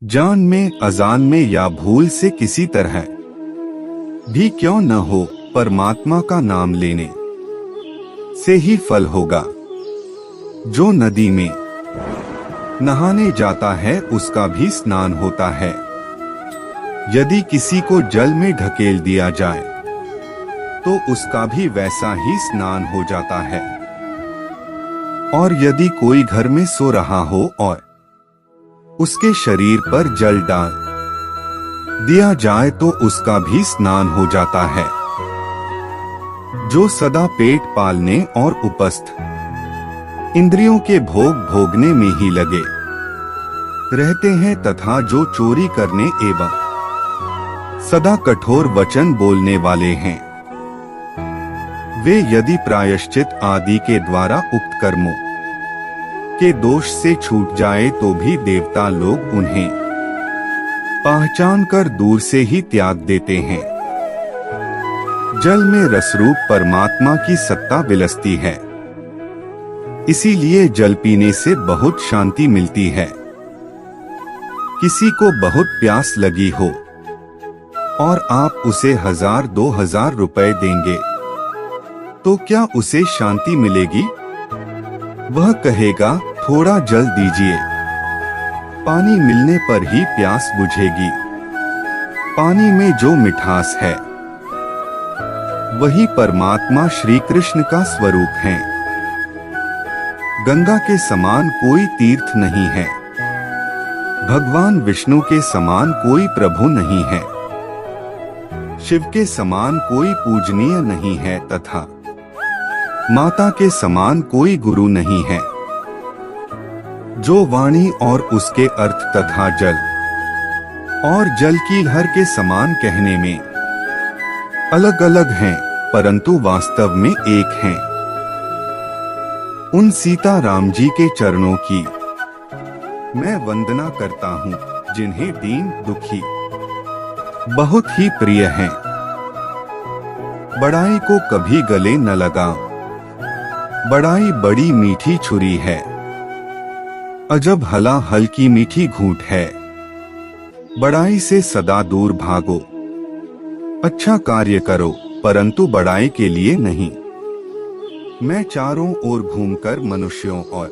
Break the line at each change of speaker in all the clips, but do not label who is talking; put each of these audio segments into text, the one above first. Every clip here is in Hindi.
जान में, अजान में या भूल से किसी तरह भी क्यों न हो, परमात्मा का नाम लेने से ही फल होगा। जो नदी में नहाने जाता है उसका भी स्नान होता है। यदि किसी को जल में ढकेल दिया जाए तो उसका भी वैसा ही स्नान हो जाता है। और यदि कोई घर में सो रहा हो और उसके शरीर पर जल डाल दिया जाए तो उसका भी स्नान हो जाता है। जो सदा पेट पालने और उपस्थ इंद्रियों के भोग भोगने में ही लगे रहते हैं तथा जो चोरी करने एवं सदा कठोर वचन बोलने वाले हैं, वे यदि प्रायश्चित आदि के द्वारा उक्त कर्मों के दोष से छूट जाए तो भी देवता लोग उन्हें पहचान कर दूर से ही त्याग देते हैं। जल में रसरूप परमात्मा की सत्ता विलसती है, इसीलिए जल पीने से बहुत शांति मिलती है। किसी को बहुत प्यास लगी हो और आप उसे 1000-2000 रुपए देंगे तो क्या उसे शांति मिलेगी? वह कहेगा थोड़ा जल दीजिए। पानी मिलने पर ही प्यास बुझेगी। पानी में जो मिठास है वही परमात्मा श्री कृष्ण का स्वरूप है। गंगा के समान कोई तीर्थ नहीं है, भगवान विष्णु के समान कोई प्रभु नहीं है, शिव के समान कोई पूजनीय नहीं है तथा माता के समान कोई गुरु नहीं है। जो वाणी और उसके अर्थ तथा जल और जल की लहर के समान कहने में अलग अलग हैं, परंतु वास्तव में एक हैं। उन सीता राम जी के चरणों की मैं वंदना करता हूँ, जिन्हें दीन दुखी बहुत ही प्रिय हैं। बड़ाई को कभी गले न लगाओ, बड़ाई बड़ी मीठी छुरी है, अजब हला हल्की मीठी घूंट है। बड़ाई से सदा दूर भागो, अच्छा कार्य करो परंतु बड़ाई के लिए नहीं। मैं चारों ओर घूमकर मनुष्यों और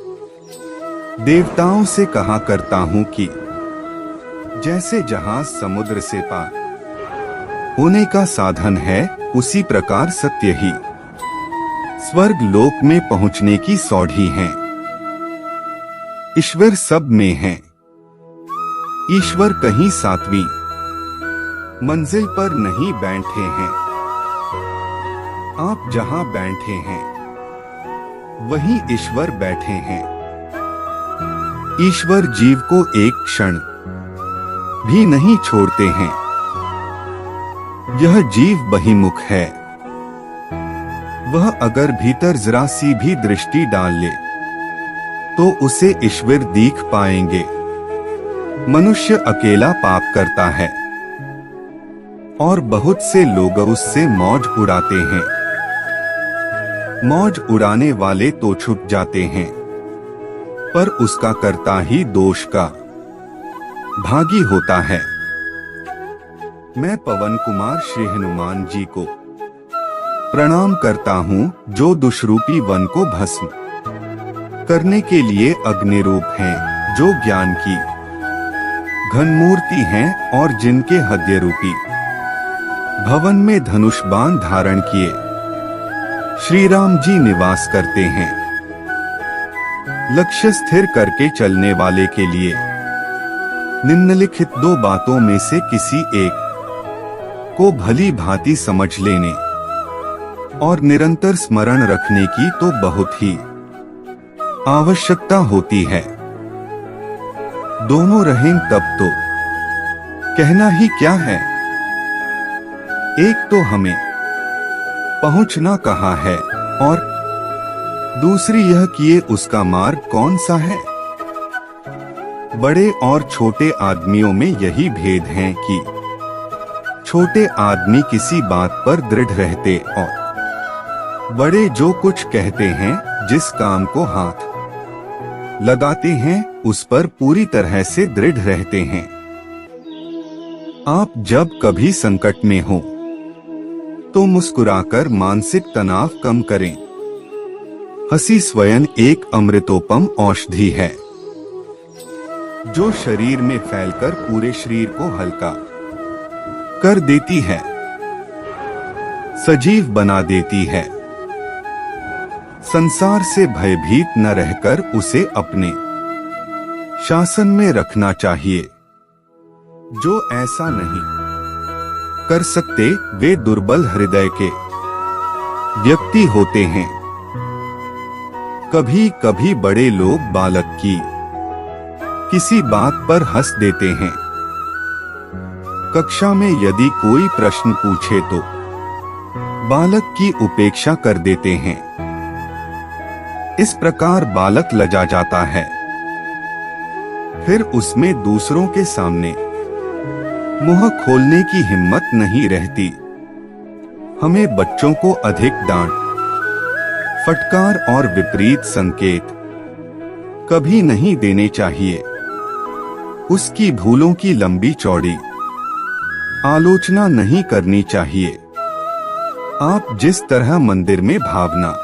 देवताओं से कहा करता हूँ कि जैसे जहाज समुद्र से पार होने का साधन है, उसी प्रकार सत्य ही स्वर्ग लोक में पहुंचने की सौढ़ी है। ईश्वर सब में है। ईश्वर कहीं 7वीं मंजिल पर नहीं बैठे हैं। आप जहां बैठे हैं वहीं ईश्वर बैठे हैं। ईश्वर जीव को एक क्षण भी नहीं छोड़ते हैं। यह जीव बहिमुख है। वह अगर भीतर जरा सी भी दृष्टि डाल ले तो उसे ईश्वर दिख पाएंगे। मनुष्य अकेला पाप करता है और बहुत से लोग उससे मौज उड़ाते हैं। मौज उड़ाने वाले तो छूट जाते हैं, पर उसका कर्ता ही दोष का भागी होता है। मैं पवन कुमार श्री हनुमान जी को प्रणाम करता हूँ, जो दुष्रूपी वन को भस्म करने के लिए अग्नि रूप हैं, जो ज्ञान की घनमूर्ति हैं और जिनके हृदय रूपी भवन में धनुष बाण धारण किए श्री राम जी निवास करते हैं। लक्ष्य स्थिर करके चलने वाले के लिए निम्नलिखित 2 बातों में से किसी एक को भली भांति समझ लेने और निरंतर स्मरण रखने की तो बहुत ही आवश्यकता होती है। दोनों रहें तब तो कहना ही क्या है। एक तो हमें पहुंचना कहाँ है और दूसरी यह कि ये उसका मार्ग कौन सा है। बड़े और छोटे आदमियों में यही भेद है कि छोटे आदमी किसी बात पर दृढ़ रहते और बड़े जो कुछ कहते हैं, जिस काम को हाथ लगाते हैं, उस पर पूरी तरह से दृढ़ रहते हैं। आप जब कभी संकट में हो तो मुस्कुराकर मानसिक तनाव कम करें। हंसी स्वयं एक अमृतोपम औषधि है जो शरीर में फैलकर पूरे शरीर को हल्का कर देती है, सजीव बना देती है। संसार से भयभीत न रहकर उसे अपने शासन में रखना चाहिए। जो ऐसा नहीं कर सकते वे दुर्बल हृदय के व्यक्ति होते हैं। कभी कभी बड़े लोग बालक की किसी बात पर हंस देते हैं। कक्षा में यदि कोई प्रश्न पूछे तो बालक की उपेक्षा कर देते हैं। इस प्रकार बालक लजा जाता है, फिर उसमें दूसरों के सामने मुंह खोलने की हिम्मत नहीं रहती। हमें बच्चों को अधिक डांट, फटकार और विपरीत संकेत कभी नहीं देने चाहिए। उसकी भूलों की लंबी चौड़ी आलोचना नहीं करनी चाहिए। आप जिस तरह मंदिर में भावना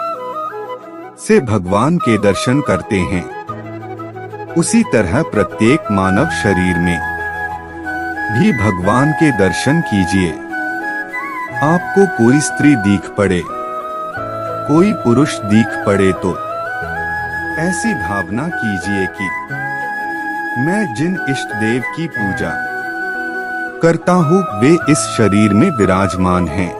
से भगवान के दर्शन करते हैं, उसी तरह प्रत्येक मानव शरीर में भी भगवान के दर्शन कीजिए। आपको कोई स्त्री दिख पड़े, कोई पुरुष दिख पड़े तो ऐसी भावना कीजिए कि मैं जिन इष्ट देव की पूजा करता हूँ वे इस शरीर में विराजमान हैं।